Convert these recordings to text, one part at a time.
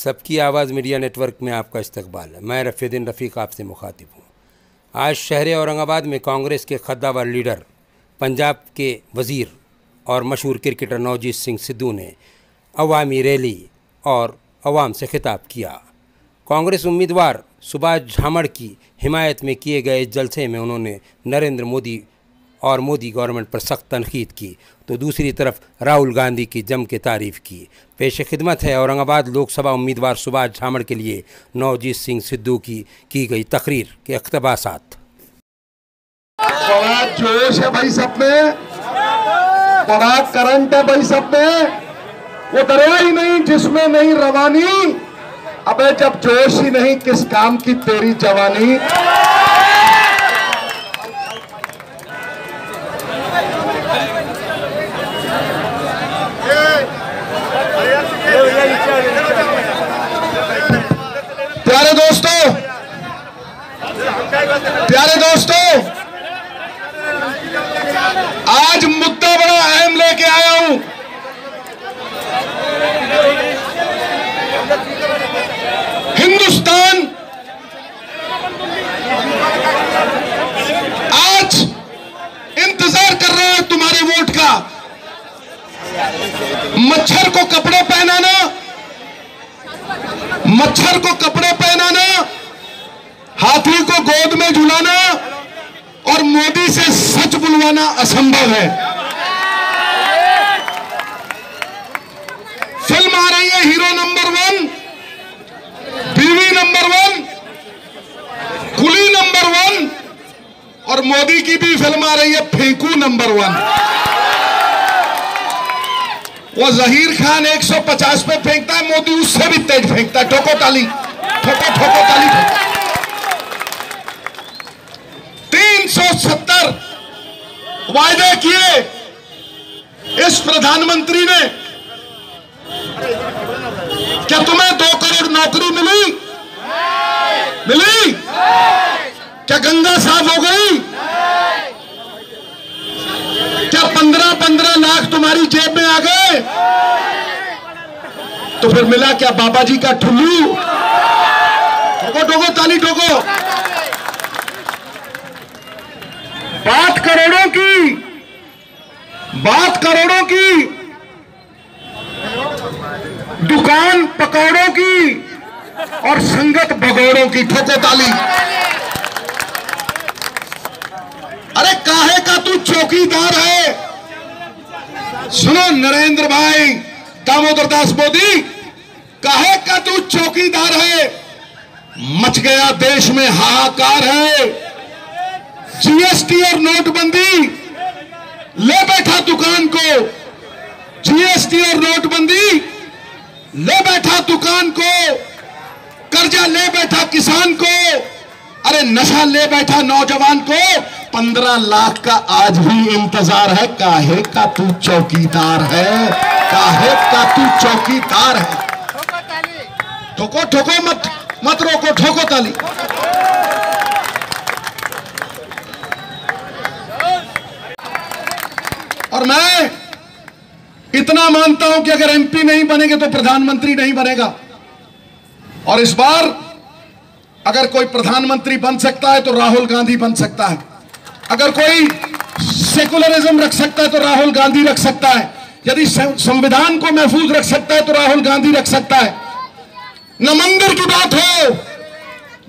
सबकी आवाज़ media network में आपका इस्तकबाल है। मैं रफ़ीउद्दीन रफ़ीक आपसे मुखातिब हूँ। आज शहर औरंगाबाद में कांग्रेस के कद्दावर लीडर, पंजाब के वज़ीर और मशहूर क्रिकेटर नवजीत सिंह सिद्धू ने अवामी रैली और अवाम से खिताब किया। कांग्रेस उम्मीदवार सुभाष झामड़ की हिमायत में किए गए इस जलसे में उन्होंने नरेंद्र मोदी और मोदी गवर्नमेंट पर सख्त तनकीद की, तो दूसरी तरफ राहुल गांधी की जम के तारीफ़ की। पेश खिदमत है औरंगाबाद लोकसभा उम्मीदवार सुभाष झामड़ के लिए नवजीत सिंह सिद्धू की गई तकरीर के इक़्तिबासात। बड़ा जोश है भाई सब में, बड़ा करंट है भाई सब में। वो दरिया ही नहीं जिसमें नहीं रवानी, अबे जब जोश ही नहीं किस काम की तेरी जवानी। प्यारे दोस्तों, आज मुद्दा बड़ा अहम लेके आया हूं। हिंदुस्तान आज इंतजार कर रहा है तुम्हारे वोट का। मच्छर को कपड़े पहनाना, मच्छर को कपड़े पहनाना, हाथी को गोद में झुलाना और मोदी से सच बुलवाना असंभव है। फिल्म आ रही है हीरो नंबर 1, बीवी नंबर 1, कुली नंबर 1 और मोदी की भी फिल्म आ रही है फेंकू नंबर 1। वो जहीर खान 150 पे फेंकता है, मोदी उससे भी तेज फेंकता है। ठोको ताली, ठोको ठोको ताली ठोको। 370 वायदे किए इस प्रधानमंत्री ने। क्या तुम्हें 2 करोड़ नौकरी मिली? मिली? क्या गंगा साफ हो गई? क्या 15-15 लाख तुम्हारी जेब में आ गए? तो फिर मिला क्या बाबा जी का ठुल्लू? ठोको ठोको ताली ठोको। बात करोड़ों की, बात करोड़ों की, दुकान पकौड़ों की और संगत भगोड़ों की। ठोको ताली। अरे काहे का तू चौकीदार है? सुनो नरेंद्र भाई, दामोदर दास मोदी, काहे का तू चौकीदार है? मच गया देश में हाहाकार है। जीएसटी और नोटबंदी ले बैठा दुकान को, जीएसटी और नोटबंदी ले बैठा दुकान को, कर्जा ले बैठा किसान को, अरे नशा ले बैठा नौजवान को। 15 लाख का आज भी इंतजार है। काहे का तू चौकीदार है? काहे का तू चौकीदार है? ठोको ठोको, मत रोको, ठोको ताली। और मैं इतना मानता हूं कि अगर एमपी नहीं बनेंगे तो प्रधानमंत्री नहीं बनेगा। और इस बार अगर कोई प्रधानमंत्री बन सकता है तो राहुल गांधी बन सकता है। अगर कोई सेकुलरिज्म रख सकता है तो राहुल गांधी रख सकता है। यदि संविधान को महफूज रख सकता है तो राहुल गांधी रख सकता है। न मंदिर की बात हो,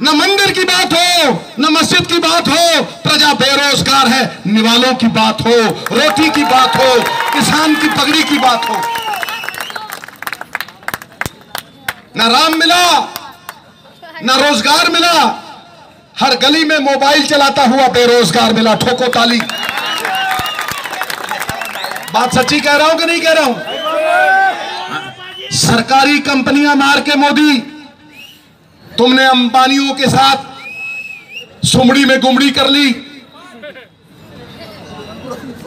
न मंदिर की बात हो, न मस्जिद की बात हो, प्रजा बेरोजगार है, निवालों की बात हो, रोटी की बात हो, किसान की पगड़ी की बात हो। न राम मिला, न रोजगार मिला, हर गली में मोबाइल चलाता हुआ बेरोजगार मिला। ठोको ताली। बात सच्ची कह रहा हूं कि नहीं कह रहा हूं? सरकारी कंपनियां मार के मोदी, तुमने अंबानियों के साथ सुमड़ी में गुमड़ी कर ली।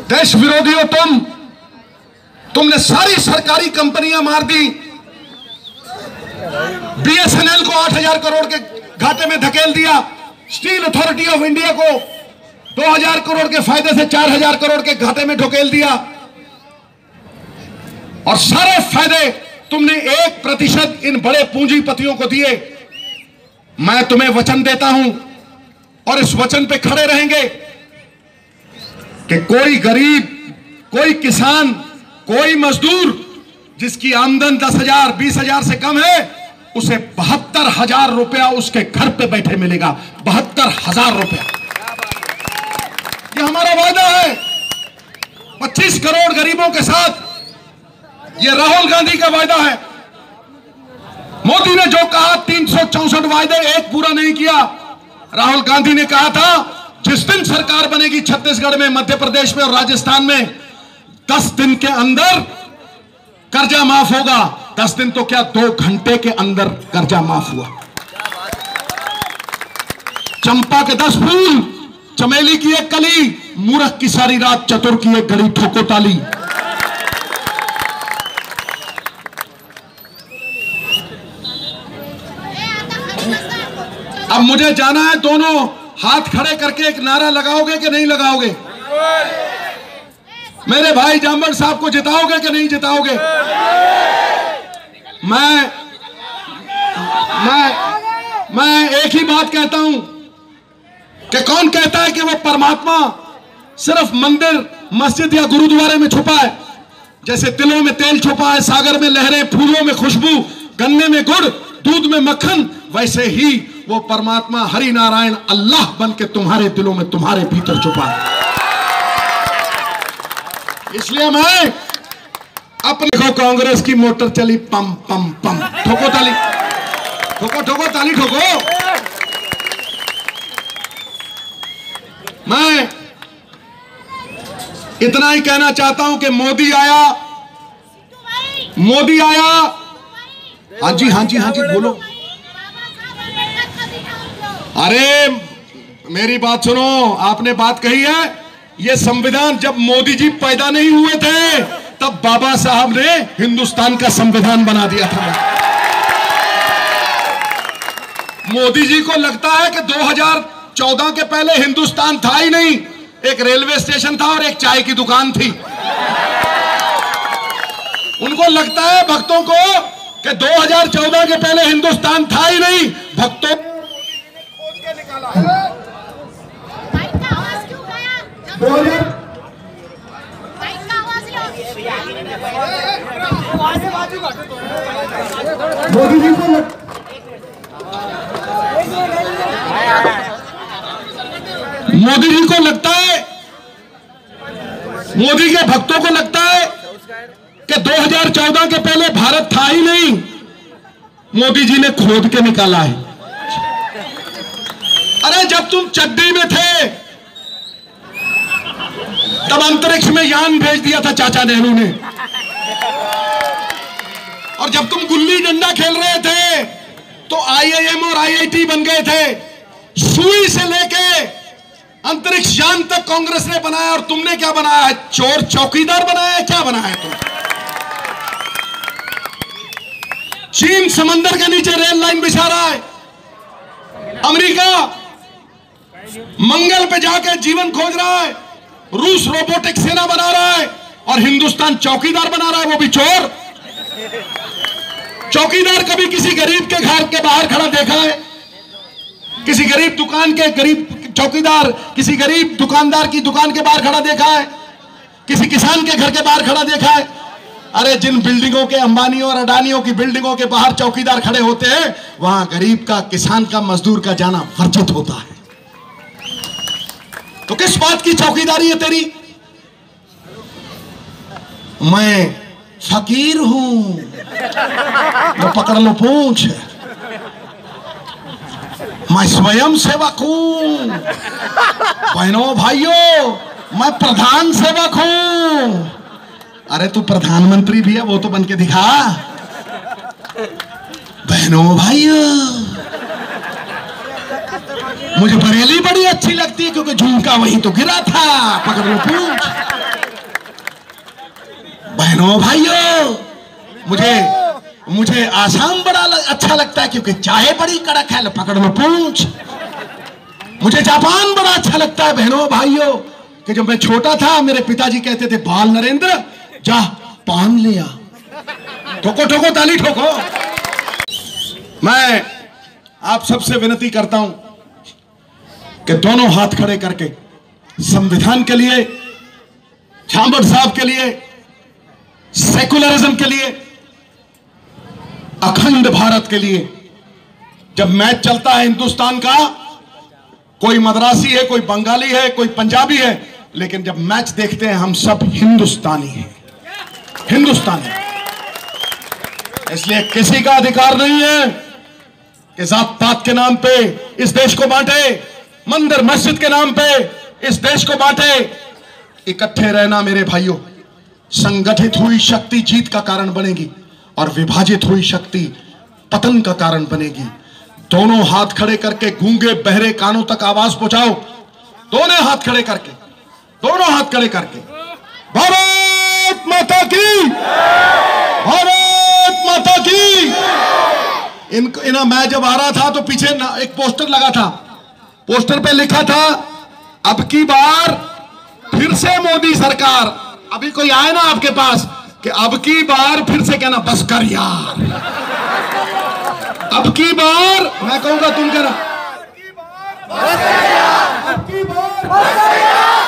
देश विरोधी हो तुमने सारी सरकारी कंपनियां मार दी। बीएसएनएल को 8,000 करोड़ के घाटे में धकेल दिया। स्टील अथॉरिटी ऑफ इंडिया को 2,000 करोड़ के फायदे से 4,000 करोड़ के घाटे में ढकेल दिया। और सारे फायदे तुमने 1% इन बड़े पूंजीपतियों को दिए। मैं तुम्हें वचन देता हूं और इस वचन पे खड़े रहेंगे कि कोई गरीब, कोई किसान, कोई मजदूर जिसकी आमदन 10,000 20,000 से कम है, उसे 72,000 रुपया उसके घर पे बैठे मिलेगा। 72,000 रुपया, ये हमारा वादा है 25 करोड़ गरीबों के साथ। ये राहुल गांधी का वादा है। मोदी ने जो कहा 364 वायदे, एक पूरा नहीं किया। राहुल गांधी ने कहा था जिस दिन सरकार बनेगी छत्तीसगढ़ में, मध्य प्रदेश में और राजस्थान में, 10 दिन के अंदर कर्जा माफ होगा। 10 दिन तो क्या, 2 घंटे के अंदर कर्जा माफ हुआ। चंपा के 10 फूल, चमेली की एक कली, मूर्ख की सारी रात, चतुर की एक घड़ी, ठोको ताली। अब मुझे जाना है, दोनों हाथ खड़े करके एक नारा लगाओगे कि नहीं लगाओगे? मेरे भाई जामवड़ साहब को जिताओगे कि नहीं जिताओगे? मैं एक ही बात कहता हूं कि कौन कहता है कि वो परमात्मा सिर्फ मंदिर, मस्जिद या गुरुद्वारे में छुपा है? जैसे तिलों में तेल छुपा है, सागर में लहरें, फूलों में खुशबू, गन्ने में गुड़, दूध में मक्खन, वैसे ही वो परमात्मा हरि नारायण अल्लाह बन के तुम्हारे दिलों में, तुम्हारे भीतर छुपा है। इसलिए मैं अपने देखो, कांग्रेस की मोटर चली पम पम पम, ठोको ताली, ठोको ठोको ताली ठोको। मैं इतना ही कहना चाहता हूं कि मोदी आया। हाँ जी हाँ जी हाँ जी, बोलो। अरे मेरी बात सुनो, आपने बात कही है, ये संविधान जब मोदी जी पैदा नहीं हुए थे तब बाबा साहब ने हिंदुस्तान का संविधान बना दिया था। मोदी जी को लगता है कि 2014 के पहले हिंदुस्तान था ही नहीं, एक रेलवे स्टेशन था और एक चाय की दुकान थी। उनको लगता है भक्तों को कि 2014 के पहले हिंदुस्तान था ही नहीं। भक्तों खोज के निकाला है। मोदी जी को लगता है, मोदी के भक्तों को लगता है कि 2014 के पहले भारत था ही नहीं, मोदी जी ने खोद के निकाला है। अरे जब तुम चड्डी में थे तब अंतरिक्ष में यान भेज दिया था चाचा नेहरू ने, और जब तुम गुल्ली डंडा खेल रहे थे तो IIM और IIT बन गए थे। सुई से लेके अंतरिक्ष यान तक कांग्रेस ने बनाया, और तुमने क्या बनाया है? चोर चौकीदार बनाया है। क्या बनाया है तुम? चीन समंदर के नीचे रेल लाइन बिछा रहा है, अमेरिका मंगल पे जाके जीवन खोज रहा है, रूस रोबोटिक सेना बना रहा है, और हिंदुस्तान चौकीदार बना रहा है, वो भी चोर। चौकीदार कभी किसी गरीब के घर के बाहर खड़ा देखा है? किसी गरीब दुकान के गरीब चौकीदार किसी गरीब दुकानदार की दुकान के बाहर खड़ा देखा है? किसी किसान के घर के बाहर खड़ा देखा है? अरे जिन बिल्डिंगों के, अंबानियों और अडानियों की बिल्डिंगों के बाहर चौकीदार खड़े होते हैं, वहां गरीब का, किसान का, मजदूर का जाना वर्जित होता है। तो किस बात की चौकीदारी है तेरी? मैं फकीर हूं, तो पकड़ लो पूंछ। मैं स्वयं सेवक हूं, बहनों भाइयों, मैं प्रधान सेवक हूं। अरे तू प्रधानमंत्री भी है, वो तो बन के दिखा। बहनों भाइयों, मुझे बरेली बड़ी अच्छी लगती है क्योंकि झुमका वही तो गिरा था, पकड़ लो पूंछ। बहनों भाइयों, मुझे आसाम बड़ा अच्छा लगता है क्योंकि चाय बड़ी कड़क है, पकड़ लो पूंछ। मुझे जापान बड़ा अच्छा लगता है बहनों भाइयों, कि जब मैं छोटा था मेरे पिताजी कहते थे, बाल नरेंद्र जा पान ले आ। ठोको ठोको ताली ठोको। मैं आप सबसे विनती करता हूं कि दोनों हाथ खड़े करके संविधान के लिए, झांबड़ साहब के लिए, सेकुलरिज्म के लिए, अखंड भारत के लिए, जब मैच चलता है हिंदुस्तान का, कोई मद्रासी है, कोई बंगाली है, कोई पंजाबी है, लेकिन जब मैच देखते हैं हम सब हिंदुस्तानी हैं, हिंदुस्तानी। इसलिए किसी का अधिकार नहीं है कि जात पात के नाम पे इस देश को बांटे, मंदिर मस्जिद के नाम पे इस देश को बांटे। इकट्ठे रहना मेरे भाइयों। संगठित हुई शक्ति जीत का कारण बनेगी और विभाजित हुई शक्ति पतन का कारण बनेगी। दोनों हाथ खड़े करके गूंगे बहरे कानों तक आवाज पहुंचाओ। दोनों हाथ खड़े करके, दोनों हाथ खड़े करके, भारत माता की, भारत माता की। मैं जब आ रहा था तो पीछे एक पोस्टर लगा था, पोस्टर पे लिखा था अब की बार फिर से मोदी सरकार। अभी कोई आए ना आपके पास कि अब की बार फिर से कहना बस कर यार, अब की बार। मैं कहूंगा तुम कहना अब की बार